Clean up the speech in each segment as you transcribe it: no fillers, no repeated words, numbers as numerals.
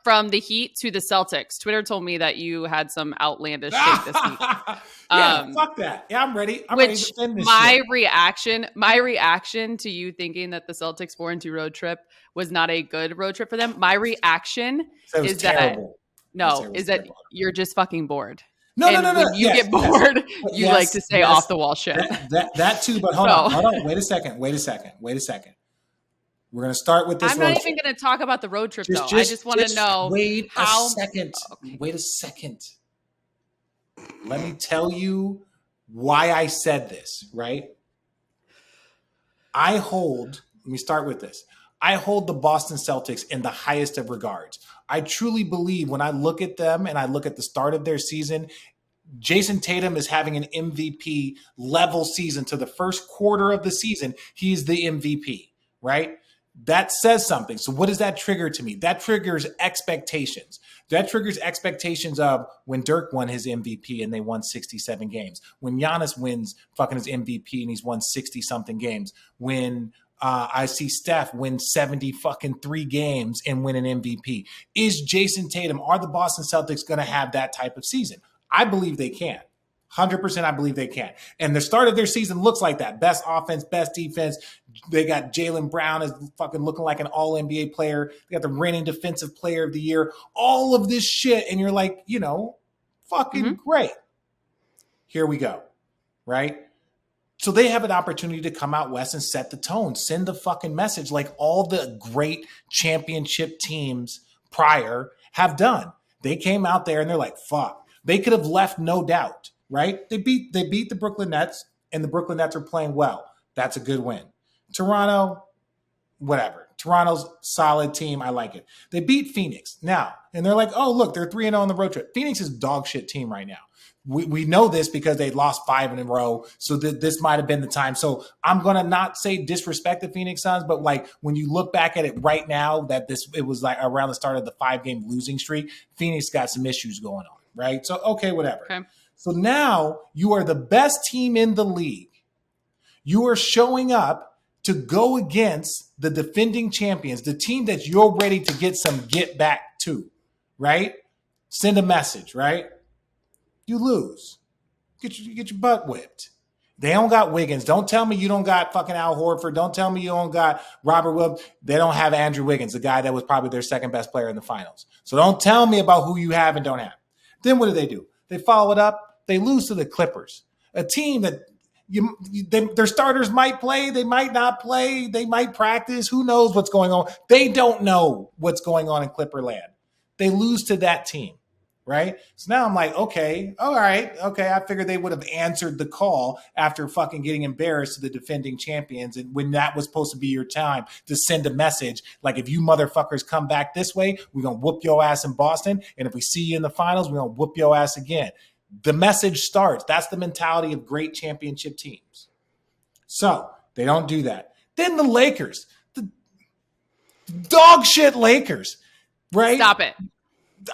from the Heat to the Celtics. Twitter told me that you had some outlandish take this week. Fuck that. Yeah, I'm ready. I'm ready to defend this my reaction to you thinking that the Celtics 4-2 road trip was not a good road trip for them. My reaction is terrible. that you're just fucking bored. No. When you get bored, you like to say off the wall shit. That too, but hold on. Wait a second. We're going to start with this. I'm not even going to talk about the road trip, though. I just want to know Wait a second. Let me tell you why I said this, right? Let me start with this. I hold the Boston Celtics in the highest of regards. I truly believe when I look at them and I look at the start of their season, Jason Tatum is having an MVP level season. To the first quarter of the season, he's the MVP, right? That says something. So what does that trigger to me? That triggers expectations. That triggers expectations of when Dirk won his MVP and they won 67 games. When Giannis wins fucking his MVP and he's won 60-something games. When I see Steph win 73 games and win an MVP. Is Jason Tatum, are the Boston Celtics going to have that type of season? I believe they can. 100% I believe they can. And the start of their season looks like that. Best offense, best defense. They got Jaylen Brown as fucking looking like an all-NBA player. They got the reigning defensive player of the year. All of this shit. And you're like, fucking great. Here we go. Right? So they have an opportunity to come out west and set the tone. Send the fucking message like all the great championship teams prior have done. They came out there and they're like, fuck. They could have left no doubt. Right? They beat the Brooklyn Nets, and the Brooklyn Nets are playing well. That's a good win. Toronto, whatever. Toronto's solid team. I like it. They beat Phoenix now, and they're like, oh, look, they're 3-0 on the road trip. Phoenix is a dog shit team right now. We know this because they lost 5 in a row, so this might have been the time. So I'm going to not say disrespect the Phoenix Suns, but like when you look back at it right now, that it was like around the start of the 5-game losing streak, Phoenix got some issues going on, right? So, okay, whatever. Okay. So now you are the best team in the league. You are showing up to go against the defending champions, the team that you're ready to get some get back to, right? Send a message, right? You lose. Get your butt whipped. They don't got Wiggins. Don't tell me you don't got fucking Al Horford. Don't tell me you don't got Robert Williams. They don't have Andrew Wiggins, the guy that was probably their second best player in the finals. So don't tell me about who you have and don't have. Then what do? They follow it up. They lose to the Clippers, a team that their starters might play, they might not play, they might practice. Who knows what's going on? They don't know what's going on in Clipperland. They lose to that team, right? So now I'm like, okay, all right, okay. I figured they would have answered the call after fucking getting embarrassed to the defending champions, and when that was supposed to be your time to send a message like, if you motherfuckers come back this way, we're gonna whoop your ass in Boston, and if we see you in the finals, we're gonna whoop your ass again. The message starts. That's the mentality of great championship teams. So they don't do that. Then the Lakers, the dog shit Lakers, right? Stop it.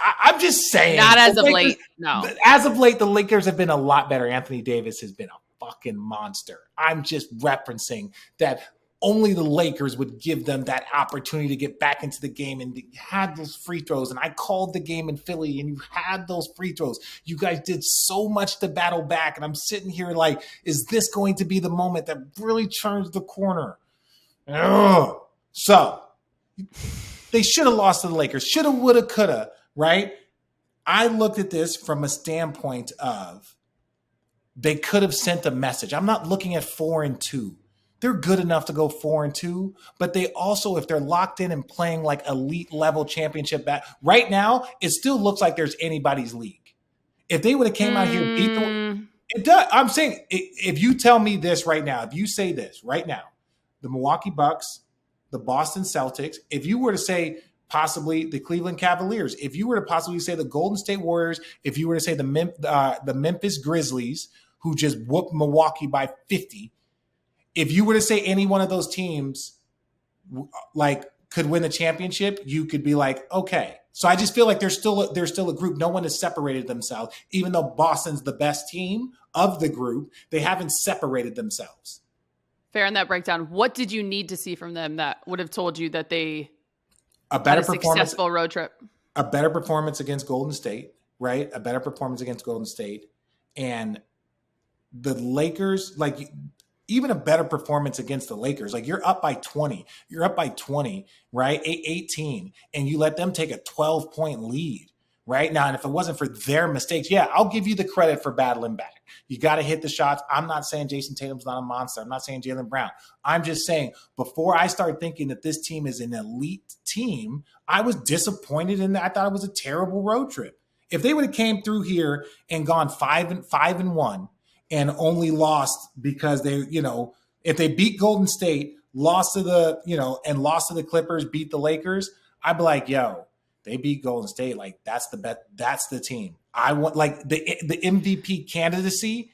I'm just saying. Not as of late. No. As of late, the Lakers have been a lot better. Anthony Davis has been a fucking monster. I'm just referencing that only the Lakers would give them that opportunity to get back into the game, and had those free throws. And I called the game in Philly, and you had those free throws. You guys did so much to battle back, and I'm sitting here like, is this going to be the moment that really turns the corner? Ugh. So they should have lost to the Lakers. Shoulda, woulda, coulda, right? I looked at this from a standpoint of they could have sent a message. I'm not looking at 4-2. They're good enough to go 4-2, but they also, if they're locked in and playing like elite level championship right now, it still looks like there's anybody's league. If they would have came out here, beat them, it does. I'm saying, if you tell me this right now, if you say this right now, the Milwaukee Bucks, the Boston Celtics, if you were to say possibly the Cleveland Cavaliers, if you were to possibly say the Golden State Warriors, if you were to say the Memphis Grizzlies, who just whooped Milwaukee by 50, if you were to say any one of those teams like could win the championship, you could be like, okay. So I just feel like there's still a group. No one has separated themselves. Even though Boston's the best team of the group, they haven't separated themselves. Fair in that breakdown. What did you need to see from them that would have told you that they a better had a successful road trip? a better performance against Golden State, right? A better performance against Golden State. And the Lakers, like even a better performance against the Lakers. Like you're up by 20. You're up by 20, right? 18. And you let them take a 12-point lead, right? Now, and if it wasn't for their mistakes, yeah, I'll give you the credit for battling back. You got to hit the shots. I'm not saying Jason Tatum's not a monster. I'm not saying Jaylen Brown. I'm just saying before I start thinking that this team is an elite team, I was disappointed in that. I thought it was a terrible road trip. If they would have came through here and gone 5-1 and only lost because they, if they beat Golden State, lost to the, and lost to the Clippers, beat the Lakers, I'd be like, yo, they beat Golden State. Like that's the bet. That's the team. I want like the MVP candidacy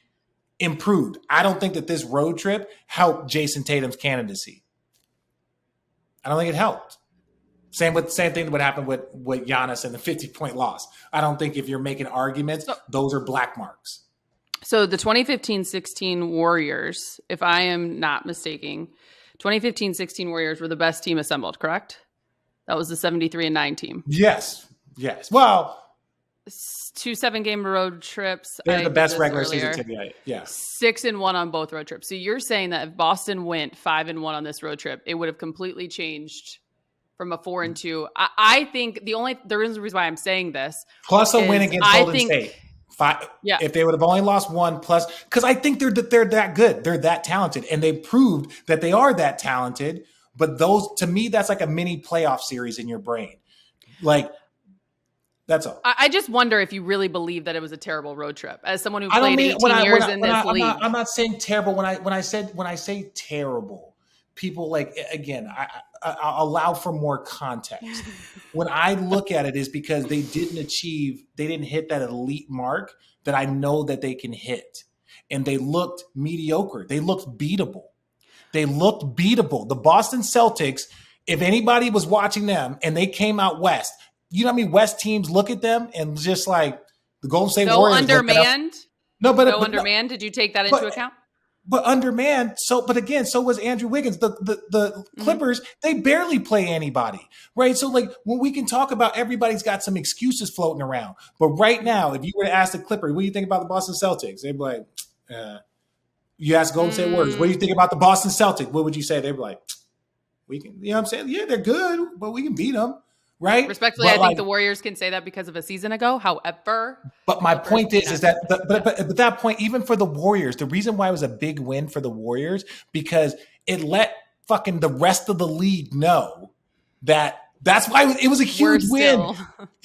improved. I don't think that this road trip helped Jason Tatum's candidacy. I don't think it helped. Same thing that would happen with Giannis and the 50-point loss. I don't think if you're making arguments, those are black marks. So the 2015-16 Warriors, if I am not mistaken, 2015-16 Warriors were the best team assembled, correct? That was the 73-9 team. Yes. Well, 2 7-game road trips. They're the best regular season team. Yeah. 6-1 on both road trips. So you're saying that if Boston went 5-1 on this road trip, it would have completely changed from a 4-2. I think the reason why I'm saying this, plus a win against Golden State. Yeah. If they would have only lost one plus, because I think they're that good, they're that talented, and they proved that they are that talented. But those, to me, that's like a mini playoff series in your brain. Like, that's all. I just wonder if you really believe that it was a terrible road trip. As someone who played 18 years in this league, I'm not saying terrible. When I say terrible, people like, again, I'll allow for more context. When I look at it, is because they didn't hit that elite mark that I know that they can hit, and they looked mediocre. They looked beatable. The Boston Celtics, if anybody was watching them and they came out west, you know how many West teams look at them and just like the Golden State Warriors. Undermanned? Undermanned. Did you take that into account? But undermanned. So was Andrew Wiggins. The Clippers, they barely play anybody, right? So like when we can talk about everybody's got some excuses floating around. But right now, if you were to ask the Clippers, what do you think about the Boston Celtics? They'd be like, you ask Golden State Warriors, what do you think about the Boston Celtics? What would you say? They'd be like, we can, you know what I'm saying? Yeah, they're good, but we can beat them, right? Respectfully, I think the Warriors can say that because of a season ago. However, but my point is that, but that point, even for the Warriors, the reason why it was a big win for the Warriors, because it let fucking the rest of the league know that. That's why it was a huge win.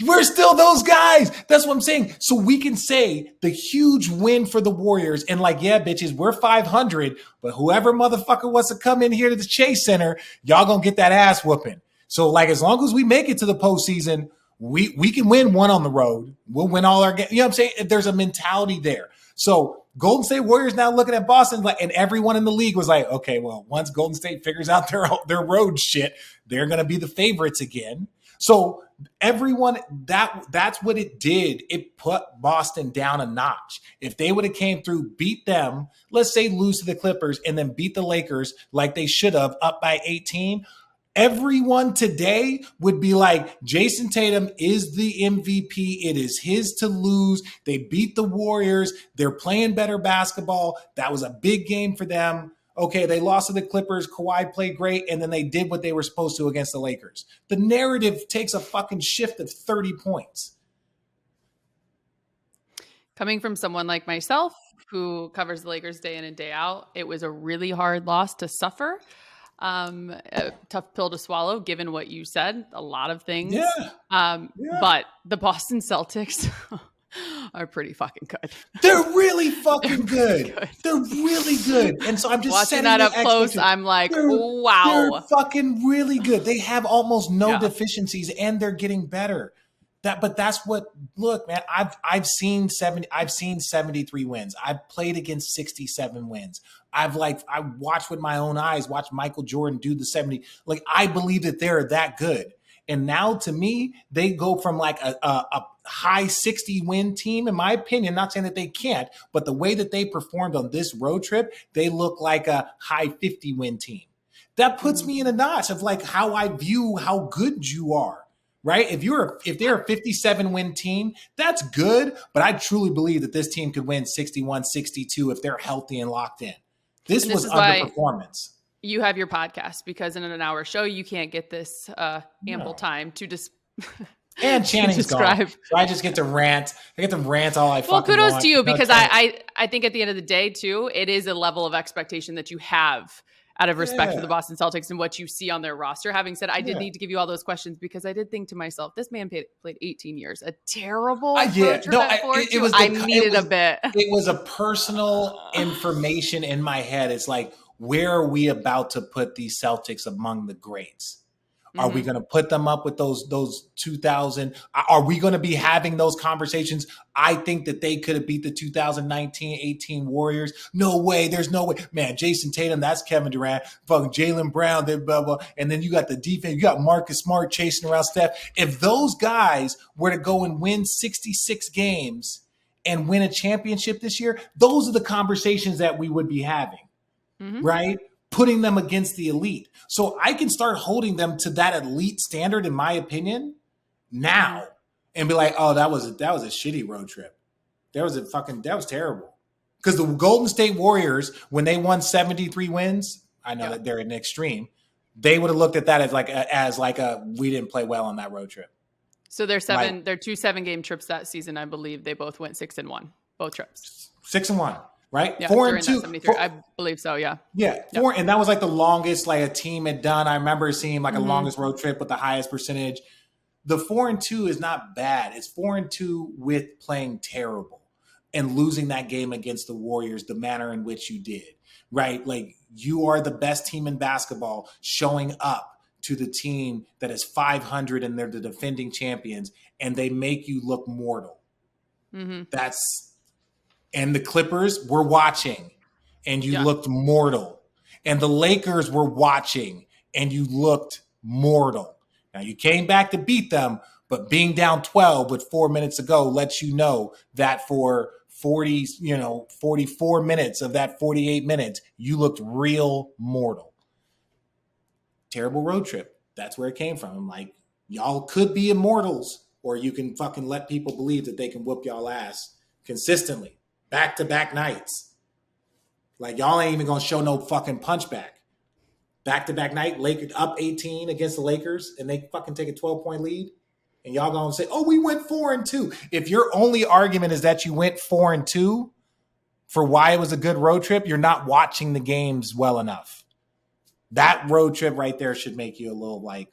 We're still those guys. That's what I'm saying. So we can say the huge win for the Warriors and like, yeah, bitches, we're 500, but whoever motherfucker wants to come in here to the Chase Center, y'all gonna get that ass whooping. So like, as long as we make it to the postseason, we can win one on the road. We'll win all our games. You know what I'm saying? There's a mentality there. So Golden State Warriors now looking at Boston, like, and everyone in the league was like, okay, well, once Golden State figures out their road shit, they're going to be the favorites again. So everyone, that's what it did. It put Boston down a notch. If they would have came through, beat them, let's say lose to the Clippers, and then beat the Lakers like they should have, up by 18, everyone today would be like, Jason Tatum is the MVP. It is his to lose. They beat the Warriors. They're playing better basketball. That was a big game for them. Okay, they lost to the Clippers. Kawhi played great, and then they did what they were supposed to against the Lakers. The narrative takes a fucking shift of 30 points. Coming from someone like myself who covers the Lakers day in and day out, it was a really hard loss to suffer. A tough pill to swallow, given what you said, a lot of things. But the Boston Celtics are pretty fucking good. They're really fucking good. They're really good. And so I'm just watching that up close. I'm like, wow. They're fucking really good. They have almost no deficiencies, and they're getting better. But that's what, look, man, I've seen 73 wins. I've played against 67 wins. I watched with my own eyes, watched Michael Jordan do the 70. Like, I believe that they're that good. And now, to me, they go from like a high 60 win team, in my opinion, not saying that they can't, but the way that they performed on this road trip, they look like a high 50 win team. That puts me in a notch of like how I view how good you are. right? If they're a 57 win team, that's good. But I truly believe that this team could win 61, 62 if they're healthy and locked in. This And this was is why underperformance. you have your podcast, because in an hour show, you can't get this ample No. time to just And to Channing's gone. describe. So I just get to rant. I get to rant all I Well, fucking kudos want. to you, because Channing. I think at the end of the day, too, it is a level of expectation that you have out of respect for the Boston Celtics and what you see on their roster. Having said, I did need to give you all those questions because I did think to myself, this man played 18 years. A terrible road trip at 4-2. I needed a bit. It was a personal information in my head. It's like, where are we about to put these Celtics among the greats? Are we going to put them up with those 2000? Are we going to be having those conversations? I think that they could have beat the 2019-18 Warriors. No way. There's no way. Man, Jason Tatum, that's Kevin Durant. Fucking Jaylen Brown, blah, blah. And then you got the defense. You got Marcus Smart chasing around Steph. If those guys were to go and win 66 games and win a championship this year, those are the conversations that we would be having, right? Putting them against the elite. So I can start holding them to that elite standard, in my opinion, now, and be like, oh, that was a shitty road trip. That was terrible. Because the Golden State Warriors, when they won 73 wins, I know that they're an extreme, they would have looked at that as like we didn't play well on that road trip. So they're 2 7-game trips that season. I believe they both went 6-1, both trips. 6-1. Right? Yeah, 4-2. I believe so, yeah. Yeah. And that was like the longest like a team had done. I remember seeing like a longest road trip with the highest percentage. The 4-2 is not bad. It's 4-2 with playing terrible and losing that game against the Warriors the manner in which you did. Right? Like, you are the best team in basketball showing up to the team that is 500 and they're the defending champions, and they make you look mortal. And the Clippers were watching, and you looked mortal. And the Lakers were watching, and you looked mortal. Now, you came back to beat them, but being down 12 with 4 minutes to go lets you know that for 44 minutes of that 48 minutes, you looked real mortal. Terrible road trip. That's where it came from. I'm like, y'all could be immortals, or you can fucking let people believe that they can whoop y'all ass consistently. Back-to-back nights. Like, y'all ain't even going to show no fucking punchback. Back-to-back night, Lakers up 18 against the Lakers, and they fucking take a 12-point lead. And y'all going to say, oh, we went 4-2. If your only argument is that you went 4-2 for why it was a good road trip, you're not watching the games well enough. That road trip right there should make you a little like,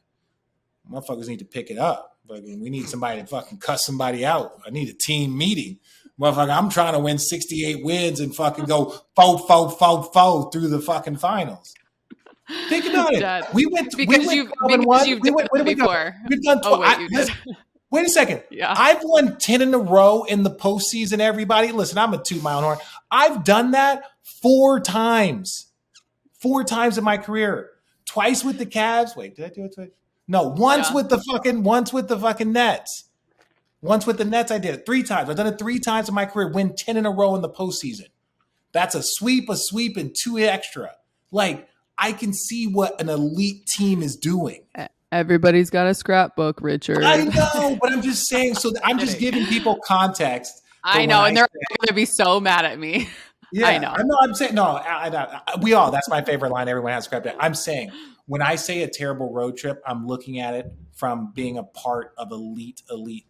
motherfuckers need to pick it up. We need somebody to fucking cuss somebody out. I need a team meeting. Motherfucker, I'm trying to win 68 wins and fucking go 4 through the fucking finals. Think about it. Dad, We went because you've done it before. We've done 12. Wait a second. Yeah. I've won 10 in a row in the postseason, everybody. Listen, I'm a toot my own horn. I've done that 4 times. 4 times in my career. Twice with the Cavs. Wait, did I do it twice? No, once with the fucking Nets. Once with the Nets, I did it 3 times. I've done it 3 times in my career, win 10 in a row in the postseason. That's a sweep, and 2 extra. Like, I can see what an elite team is doing. Everybody's got a scrapbook, Richard. I know, but I'm just saying, so I'm just giving people context. I know, and they're going to be so mad at me. Yeah, I know. I'm saying, no, we all, that's my favorite line. Everyone has scrapbook. I'm saying, when I say a terrible road trip, I'm looking at it from being a part of elite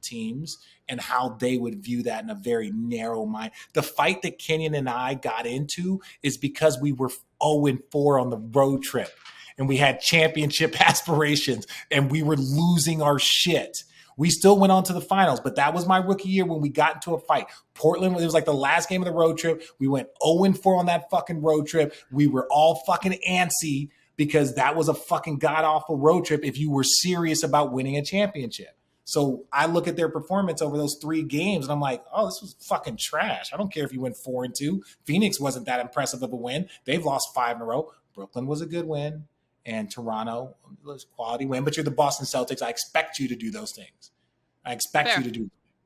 teams and how they would view that in a very narrow mind. The fight that Kenyon and I got into is because we were 0-4 on the road trip and we had championship aspirations and we were losing our shit. We still went on to the finals, but that was my rookie year when we got into a fight. Portland, it was like the last game of the road trip. We went 0-4 on that fucking road trip. We were all fucking antsy because that was a fucking god-awful road trip if you were serious about winning a championship. So I look at their performance over those 3 games, and I'm like, oh, this was fucking trash. I don't care if you went 4-2. Phoenix wasn't that impressive of a win. They've lost 5 in a row. Brooklyn was a good win, and Toronto was a quality win. But you're the Boston Celtics. I expect you to do those things. I expect you to do